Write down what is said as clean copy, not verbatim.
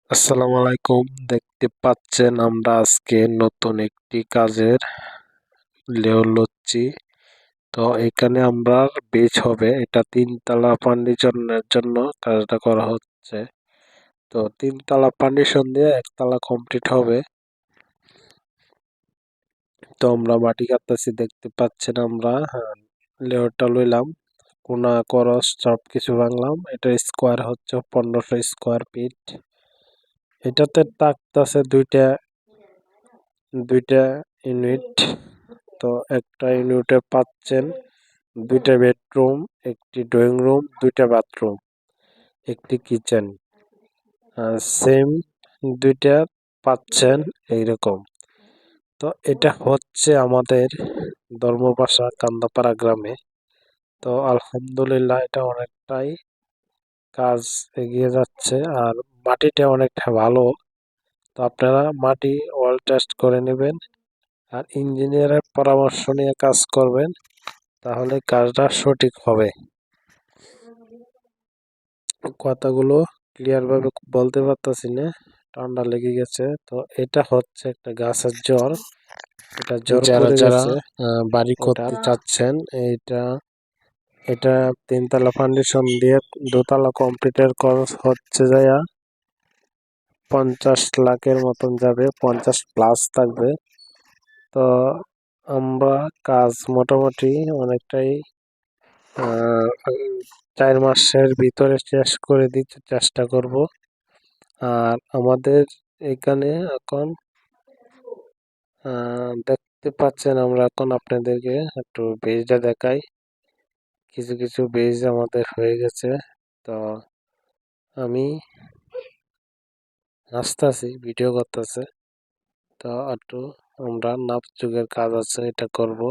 আসসালামু আলাইকুম। দেখতে পাচ্ছেন আমরা আজকে নতুন একটি কাজের লেয়ার লচ্ছি। তো এখানে আমরা বেজ হবে, এটা তিনতলা ফাউন্ডেশনের জন্য কাজটা করা হচ্ছে। তো তিনতলা ফাউন্ডেশন দিয়ে একতলা কমপ্লিট হবে। তো আমরা মাটি কাটতেছি, দেখতে পাচ্ছেন আমরা লেয়ারটা লইলাম, কোনা করস সব কিছু ভাঙলাম। এটা স্কোয়ার হচ্ছে 1500 স্কোয়ার ফিট। এটাতে থাকতেছে দুইটা দুইটা ইউনিট। তো একটা ইউনিটে পাচ্ছেন দুইটা বেডরুম, একটি ড্রয়িং রুম, দুইটা বাথরুম, একটি কিচেন, সেম দুইটা পাচ্ছেন এইরকম। তো এটা হচ্ছে আমাদের ধর্মপাশা কান্দাপাড়া গ্রামে। তো আলহামদুলিল্লাহ এটা অনেকটাই কাজ এগিয়ে যাচ্ছে আর মাটিটা অনেকটা ভালো। তো আপনারা মাটি ওয়াল টেস্ট করে নেবেন আর ইঞ্জিনিয়ারের পরামর্শ নিয়ে কাজ করবেন, তাহলে কাজটা সঠিক হবে। কথাগুলো ক্লিয়ার ভাবে বলতে পারতাছি না, ঠান্ডা লেগে গেছে। তো এটা হচ্ছে একটা গাছের জল, এটা জোর যারা পড়ে যারা গেছে। বাড়ি করতে ওটা চাচ্ছেন, এটা এটা তিনতলা ফাউন্ডেশন দিয়ে দোতলা কমপ্লিটের খরচ হচ্ছে যাইয়া 50 লাখের মতন যাবে, 50 প্লাস থাকবে। তো আমরা কাজ মোটামুটি অনেকটাই 4 মাসের ভিতরে শেষ করে দিতে চেষ্টা করব। আর আমাদের এখানে এখন দেখতে পাচ্ছেন, আমরা এখন আপনাদেরকে একটু বেজটা দেখাই। কিছু কিছু বেজ আমাদের হয়ে গেছে। তো আমি আসতেছি, ভিডিও করতেছে। তো একটু আমরা নাপ যুগের কাজ আছে, এটা করব।